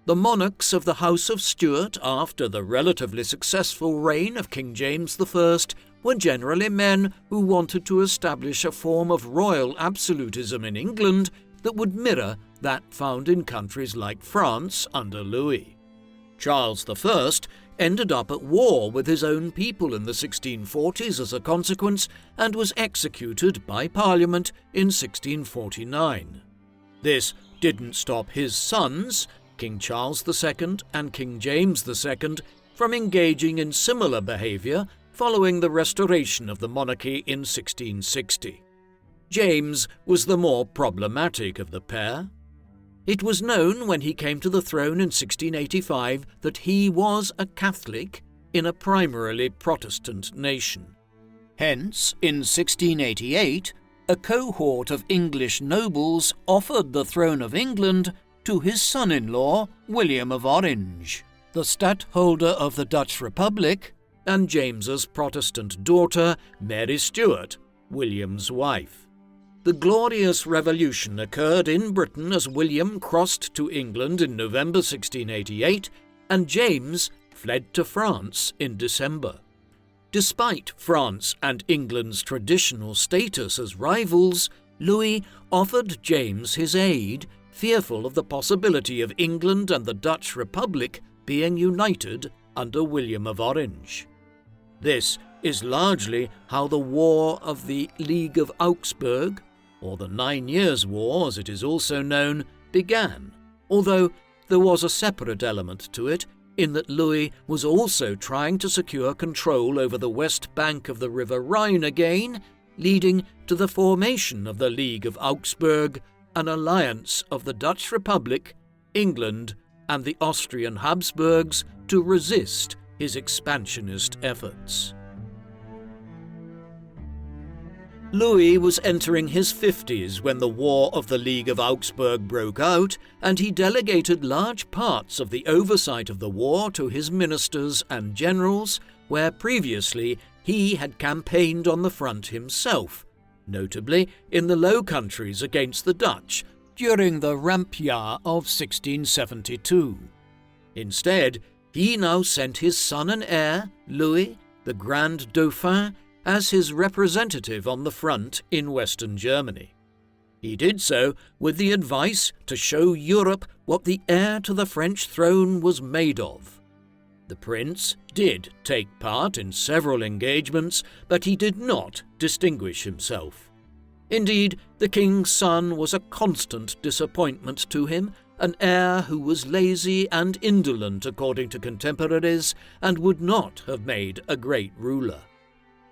The monarchs of the House of Stuart after the relatively successful reign of King James I were generally men who wanted to establish a form of royal absolutism in England that would mirror that found in countries like France under Louis. Charles I ended up at war with his own people in the 1640s as a consequence and was executed by Parliament in 1649. This didn't stop his sons, King Charles II and King James II, from engaging in similar behaviour following the restoration of the monarchy in 1660. James was the more problematic of the pair. It was known when he came to the throne in 1685 that he was a Catholic in a primarily Protestant nation. Hence, in 1688, a cohort of English nobles offered the throne of England to his son-in-law, William of Orange, the stadtholder of the Dutch Republic, and James's Protestant daughter, Mary Stuart, William's wife. The Glorious Revolution occurred in Britain as William crossed to England in November 1688, and James fled to France in December. Despite France and England's traditional status as rivals, Louis offered James his aid, fearful of the possibility of England and the Dutch Republic being united under William of Orange. This is largely how the War of the League of Augsburg, or the 9 Years' War as it is also known, began, although there was a separate element to it in that Louis was also trying to secure control over the west bank of the River Rhine again, leading to the formation of the League of Augsburg, an alliance of the Dutch Republic, England, and the Austrian Habsburgs to resist his expansionist efforts. Louis was entering his 50s when the War of the League of Augsburg broke out, and he delegated large parts of the oversight of the war to his ministers and generals, where previously he had campaigned on the front himself, notably in the Low Countries against the Dutch during the Rampjahr of 1672. Instead, he now sent his son and heir, Louis, the Grand Dauphin, as his representative on the front in Western Germany. He did so with the advice to show Europe what the heir to the French throne was made of. The prince did take part in several engagements, but he did not distinguish himself. Indeed, the king's son was a constant disappointment to him, an heir who was lazy and indolent according to contemporaries, and would not have made a great ruler.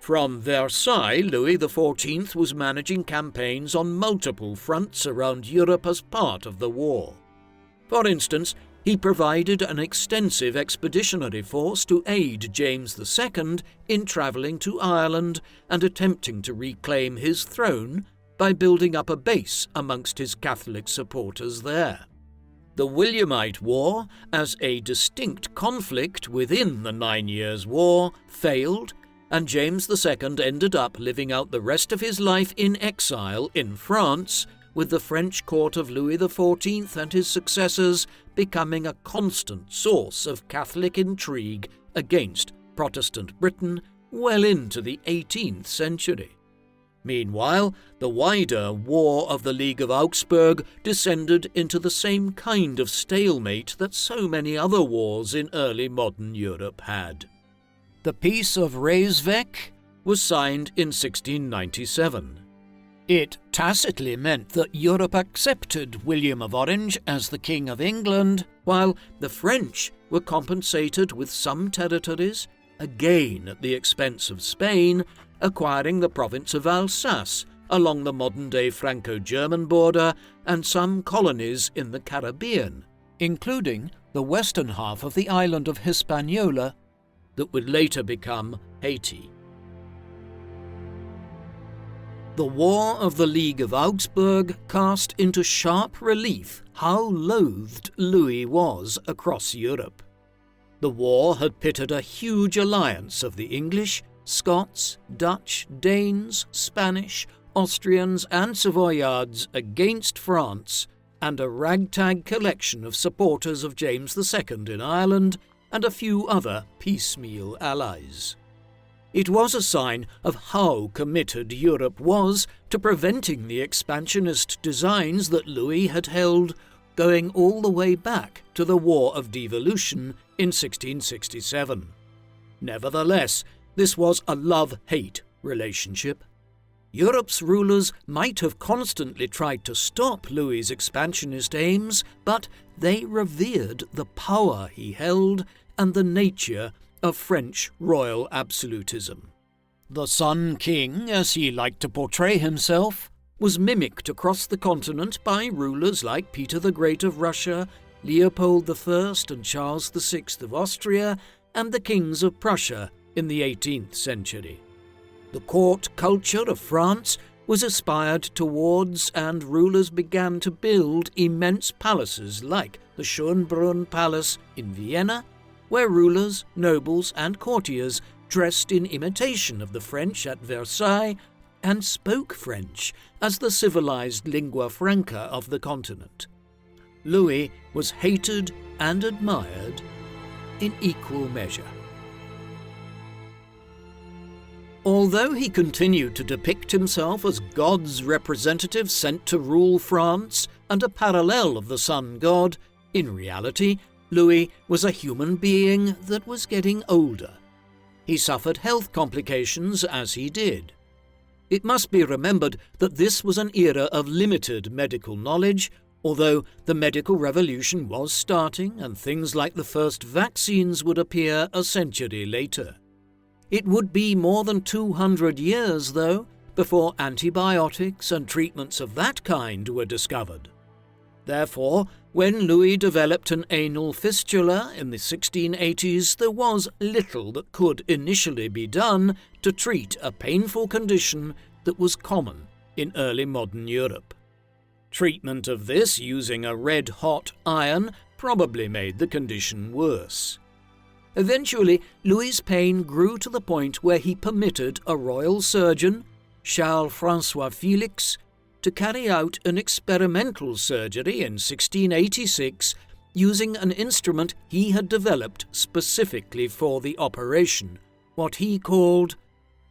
From Versailles, Louis XIV was managing campaigns on multiple fronts around Europe as part of the war. For instance, he provided an extensive expeditionary force to aid James II in travelling to Ireland and attempting to reclaim his throne by building up a base amongst his Catholic supporters there. The Williamite War, as a distinct conflict within the 9 Years' War, failed, and James II ended up living out the rest of his life in exile in France, with the French court of Louis XIV and his successors becoming a constant source of Catholic intrigue against Protestant Britain well into the 18th century. Meanwhile, the wider War of the League of Augsburg descended into the same kind of stalemate that so many other wars in early modern Europe had. The Peace of Ryswick was signed in 1697. It tacitly meant that Europe accepted William of Orange as the King of England, while the French were compensated with some territories, again at the expense of Spain, acquiring the province of Alsace along the modern-day Franco-German border and some colonies in the Caribbean, including the western half of the island of Hispaniola that would later become Haiti. The War of the League of Augsburg cast into sharp relief how loathed Louis was across Europe. The war had pitted a huge alliance of the English, Scots, Dutch, Danes, Spanish, Austrians and Savoyards against France, and a ragtag collection of supporters of James II in Ireland and a few other piecemeal allies. It was a sign of how committed Europe was to preventing the expansionist designs that Louis had held, going all the way back to the War of Devolution in 1667. Nevertheless, this was a love-hate relationship. Europe's rulers might have constantly tried to stop Louis's expansionist aims, but they revered the power he held and the nature of French royal absolutism. The Sun King, as he liked to portray himself, was mimicked across the continent by rulers like Peter the Great of Russia, Leopold I and Charles VI of Austria, and the kings of Prussia in the 18th century. The court culture of France was aspired towards, and rulers began to build immense palaces like the Schönbrunn Palace in Vienna, where rulers, nobles and courtiers dressed in imitation of the French at Versailles and spoke French as the civilized lingua franca of the continent. Louis was hated and admired in equal measure. Although he continued to depict himself as God's representative sent to rule France and a parallel of the sun god, in reality, Louis was a human being that was getting older. He suffered health complications as he did. It must be remembered that this was an era of limited medical knowledge, although the medical revolution was starting and things like the first vaccines would appear a century later. It would be more than 200 years, though, before antibiotics and treatments of that kind were discovered. Therefore, when Louis developed an anal fistula in the 1680s, there was little that could initially be done to treat a painful condition that was common in early modern Europe. Treatment of this using a red-hot iron probably made the condition worse. Eventually, Louis's pain grew to the point where he permitted a royal surgeon, Charles-François Félix, to carry out an experimental surgery in 1686 using an instrument he had developed specifically for the operation, what he called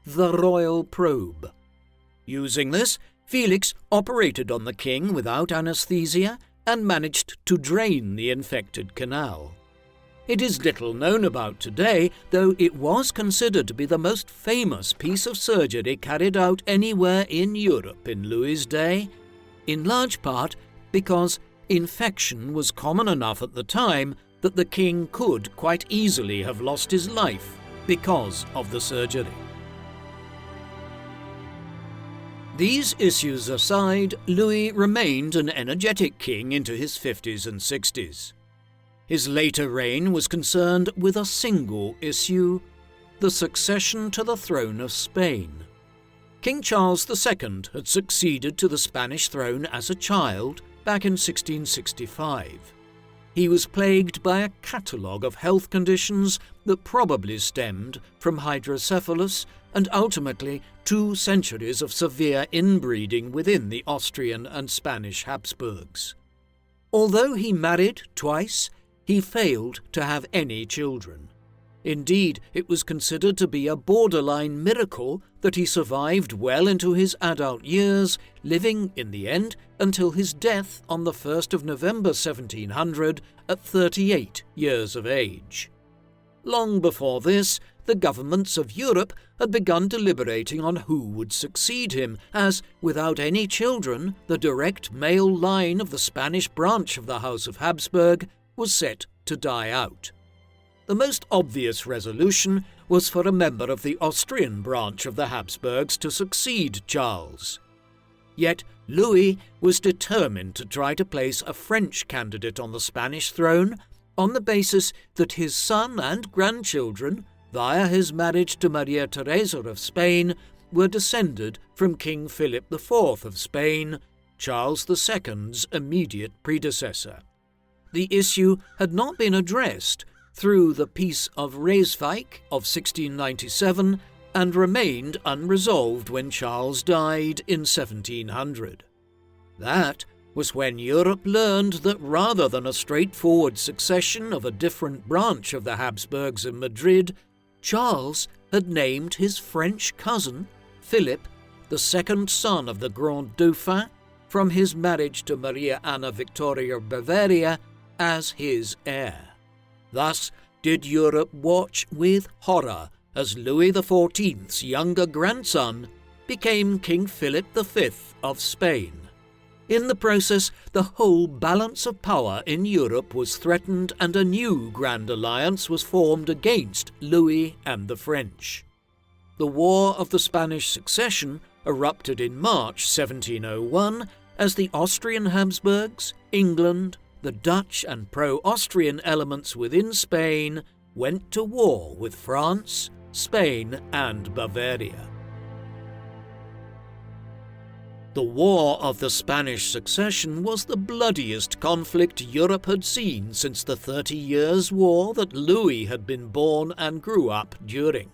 the royal probe. Using this, Félix operated on the king without anesthesia and managed to drain the infected canal. It is little known about today, though it was considered to be the most famous piece of surgery carried out anywhere in Europe in Louis's day, in large part because infection was common enough at the time that the king could quite easily have lost his life because of the surgery. These issues aside, Louis remained an energetic king into his 50s and 60s. His later reign was concerned with a single issue, the succession to the throne of Spain. King Charles II had succeeded to the Spanish throne as a child back in 1665. He was plagued by a catalogue of health conditions that probably stemmed from hydrocephalus and ultimately 2 centuries of severe inbreeding within the Austrian and Spanish Habsburgs. Although he married twice, he failed to have any children. Indeed, it was considered to be a borderline miracle that he survived well into his adult years, living in the end until his death on the 1st of November 1700 at 38 years of age. Long before this, the governments of Europe had begun deliberating on who would succeed him, as, without any children, the direct male line of the Spanish branch of the House of Habsburg was set to die out. The most obvious resolution was for a member of the Austrian branch of the Habsburgs to succeed Charles. Yet Louis was determined to try to place a French candidate on the Spanish throne on the basis that his son and grandchildren, via his marriage to Maria Theresa of Spain, were descended from King Philip IV of Spain, Charles II's immediate predecessor. The issue had not been addressed through the Peace of Ryswyck of 1697 and remained unresolved when Charles died in 1700. That was when Europe learned that rather than a straightforward succession of a different branch of the Habsburgs in Madrid, Charles had named his French cousin, Philip, the second son of the Grand Dauphin, from his marriage to Maria Anna Victoria of Bavaria, as his heir. Thus did Europe watch with horror as Louis XIV's younger grandson became King Philip V of Spain. In the process, the whole balance of power in Europe was threatened and a new Grand Alliance was formed against Louis and the French. The War of the Spanish Succession erupted in March 1701 as the Austrian Habsburgs, England, the Dutch and pro-Austrian elements within Spain went to war with France, Spain and Bavaria. The War of the Spanish Succession was the bloodiest conflict Europe had seen since the 30 Years' War that Louis had been born and grew up during.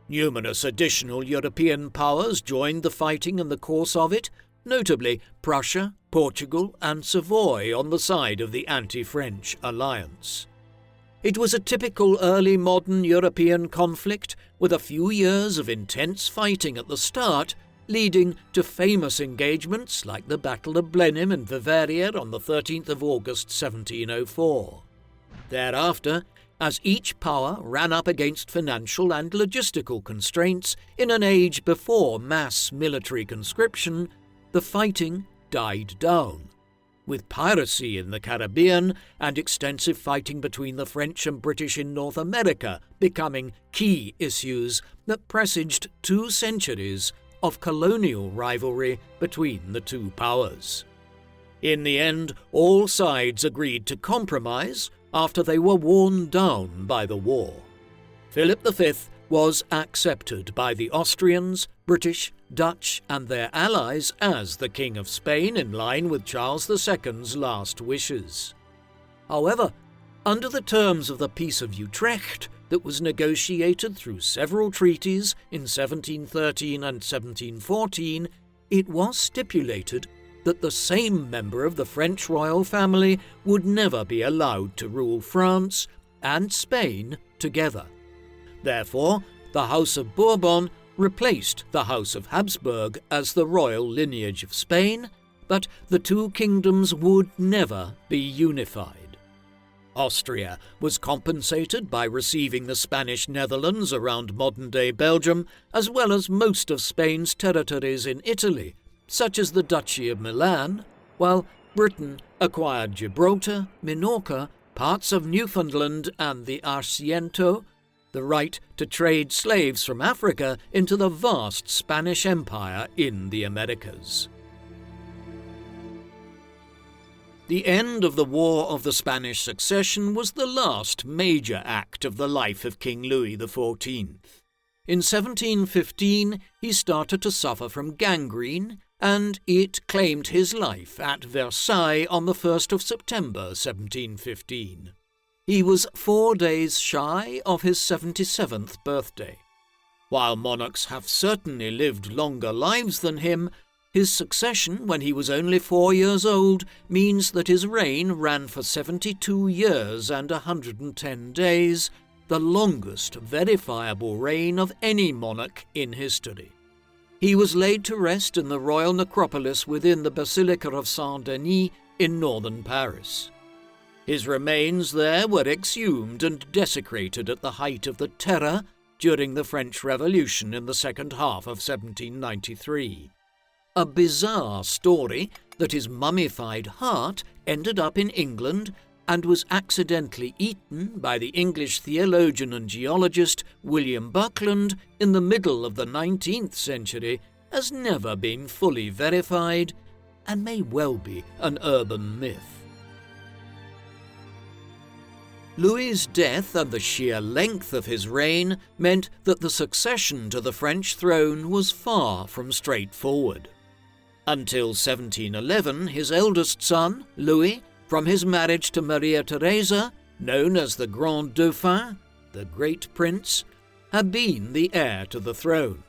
Numerous additional European powers joined the fighting in the course of it, notably Prussia, Portugal and Savoy on the side of the anti-French alliance. It was a typical early modern European conflict, with a few years of intense fighting at the start, leading to famous engagements like the Battle of Blenheim in Bavaria on the 13th of August 1704. Thereafter, as each power ran up against financial and logistical constraints in an age before mass military conscription, the fighting died down. with piracy in the Caribbean and extensive fighting between the French and British in North America becoming key issues that presaged 2 centuries of colonial rivalry between the two powers. In the end, all sides agreed to compromise after they were worn down by the war. Philip V was accepted by the Austrians, British, Dutch and their allies as the King of Spain in line with Charles II's last wishes. However, under the terms of the Peace of Utrecht that was negotiated through several treaties in 1713 and 1714, it was stipulated that the same member of the French royal family would never be allowed to rule France and Spain together. Therefore, the House of Bourbon replaced the House of Habsburg as the royal lineage of Spain, but the two kingdoms would never be unified. Austria was compensated by receiving the Spanish Netherlands around modern-day Belgium, as well as most of Spain's territories in Italy, such as the Duchy of Milan, while Britain acquired Gibraltar, Minorca, parts of Newfoundland and the Arciento, the right to trade slaves from Africa into the vast Spanish Empire in the Americas. The end of the War of the Spanish Succession was the last major act of the life of King Louis XIV. In 1715, he started to suffer from gangrene, and it claimed his life at Versailles on the 1st of September 1715. He was 4 days shy of his 77th birthday. While monarchs have certainly lived longer lives than him, his succession when he was only 4 years old means that his reign ran for 72 years and 110 days, the longest verifiable reign of any monarch in history. He was laid to rest in the royal necropolis within the Basilica of Saint-Denis in northern Paris. His remains there were exhumed and desecrated at the height of the Terror during the French Revolution in the second half of 1793. A bizarre story that his mummified heart ended up in England and was accidentally eaten by the English theologian and geologist William Buckland in the middle of the 19th century has never been fully verified and may well be an urban myth. Louis's death and the sheer length of his reign meant that the succession to the French throne was far from straightforward. Until 1711, his eldest son, Louis, from his marriage to Maria Theresa, known as the Grand Dauphin, the Great Prince, had been the heir to the throne.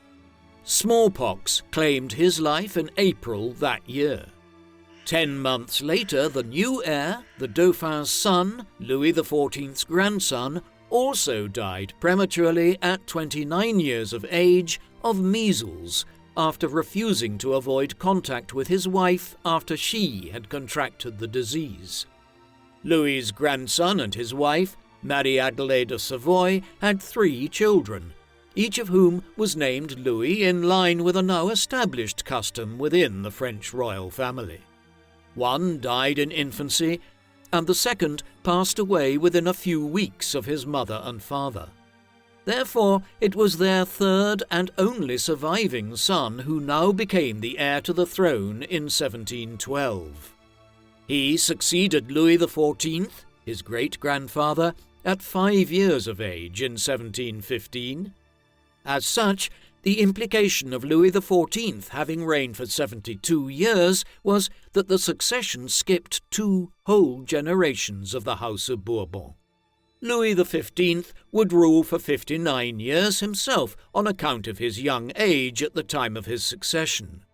Smallpox claimed his life in April that year. 10 months later, the new heir, the Dauphin's son, Louis XIV's grandson, also died prematurely at 29 years of age of measles after refusing to avoid contact with his wife after she had contracted the disease. Louis's grandson and his wife, Marie Adelaide of Savoy, had 3 children, each of whom was named Louis in line with a now established custom within the French royal family. One died in infancy, and the second passed away within a few weeks of his mother and father. Therefore, it was their third and only surviving son who now became the heir to the throne in 1712. He succeeded Louis XIV, his great-grandfather, at 5 years of age in 1715. As such, the implication of Louis XIV having reigned for 72 years was that the succession skipped 2 whole generations of the House of Bourbon. Louis XV would rule for 59 years himself on account of his young age at the time of his succession.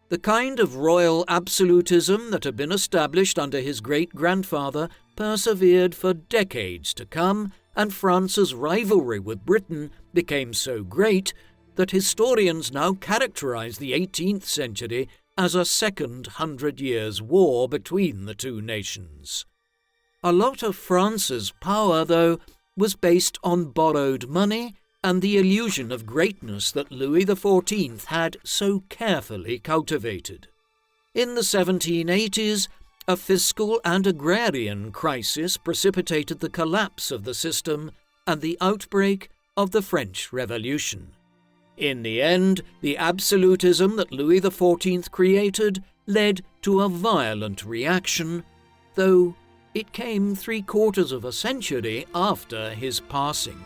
The kind of royal absolutism that had been established under his great-grandfather persevered for decades to come, and France's rivalry with Britain became so great that historians now characterize the 18th century as a second 100 Years' War between the two nations. A lot of France's power, though, was based on borrowed money and the illusion of greatness that Louis XIV had so carefully cultivated. In the 1780s, A fiscal and agrarian crisis precipitated the collapse of the system and the outbreak of the French Revolution. In the end, the absolutism that Louis XIV created led to a violent reaction, though it came 3/4 of a century after his passing.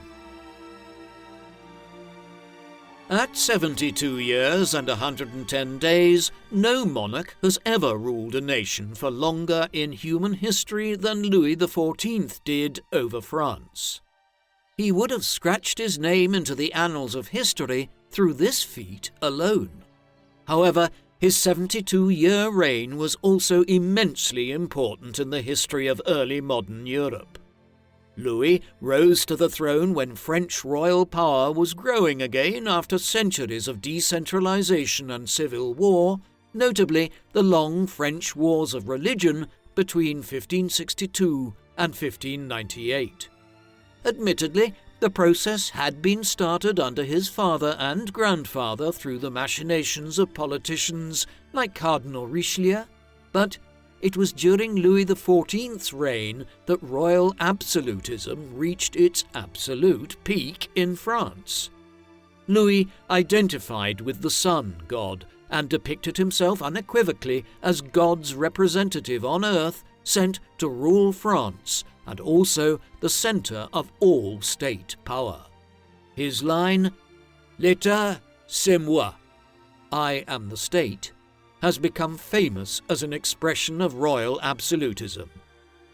At 72 years and 110 days, no monarch has ever ruled a nation for longer in human history than Louis XIV did over France. He would have scratched his name into the annals of history through this feat alone. However, his 72-year reign was also immensely important in the history of early modern Europe. Louis rose to the throne when French royal power was growing again after centuries of decentralization and civil war, notably the long French wars of religion between 1562 and 1598. Admittedly, the process had been started under his father and grandfather through the machinations of politicians like Cardinal Richelieu, but it was during Louis XIV's reign that royal absolutism reached its absolute peak in France. Louis identified with the sun god and depicted himself unequivocally as God's representative on earth sent to rule France and also the centre of all state power. His line, "L'État, c'est moi," I am the state, has become famous as an expression of royal absolutism.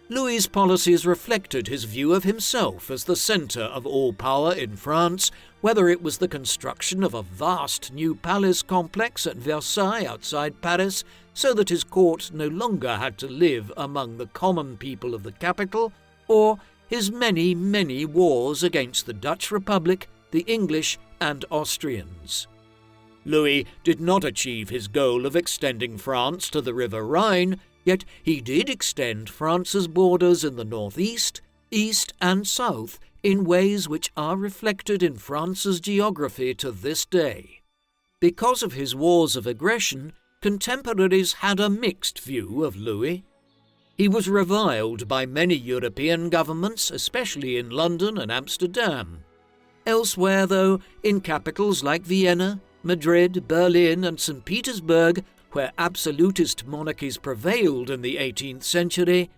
Louis's policies reflected his view of himself as the centre of all power in France, whether it was the construction of a vast new palace complex at Versailles outside Paris, so that his court no longer had to live among the common people of the capital, or his many, many wars against the Dutch Republic, the English and Austrians. Louis did not achieve his goal of extending France to the River Rhine, yet he did extend France's borders in the northeast, east and south in ways which are reflected in France's geography to this day. Because of his wars of aggression, contemporaries had a mixed view of Louis. He was reviled by many European governments, especially in London and Amsterdam. Elsewhere, though, in capitals like Vienna, Madrid, Berlin and St. Petersburg, where absolutist monarchies prevailed in the 18th century,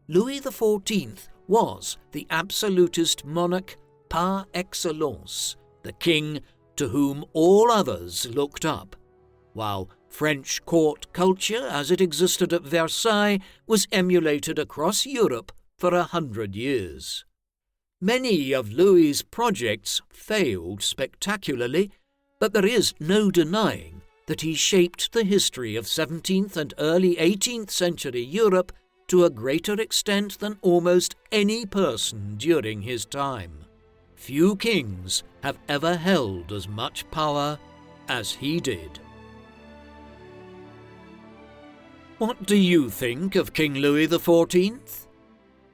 Louis XIV was the absolutist monarch par excellence, the king to whom all others looked up, while French court culture, as it existed at Versailles, was emulated across Europe for 100 years. Many of Louis's projects failed spectacularly, but there is no denying that he shaped the history of 17th and early 18th century Europe to a greater extent than almost any person during his time. Few kings have ever held as much power as he did. What do you think of King Louis XIV?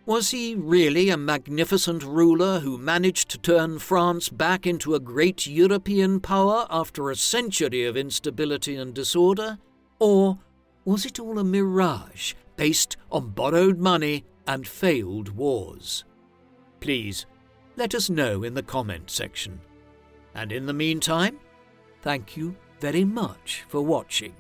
Was he really a magnificent ruler who managed to turn France back into a great European power after a century of instability and disorder? Or was it all a mirage based on borrowed money and failed wars? Please, let us know in the comment section. And in the meantime, thank you very much for watching.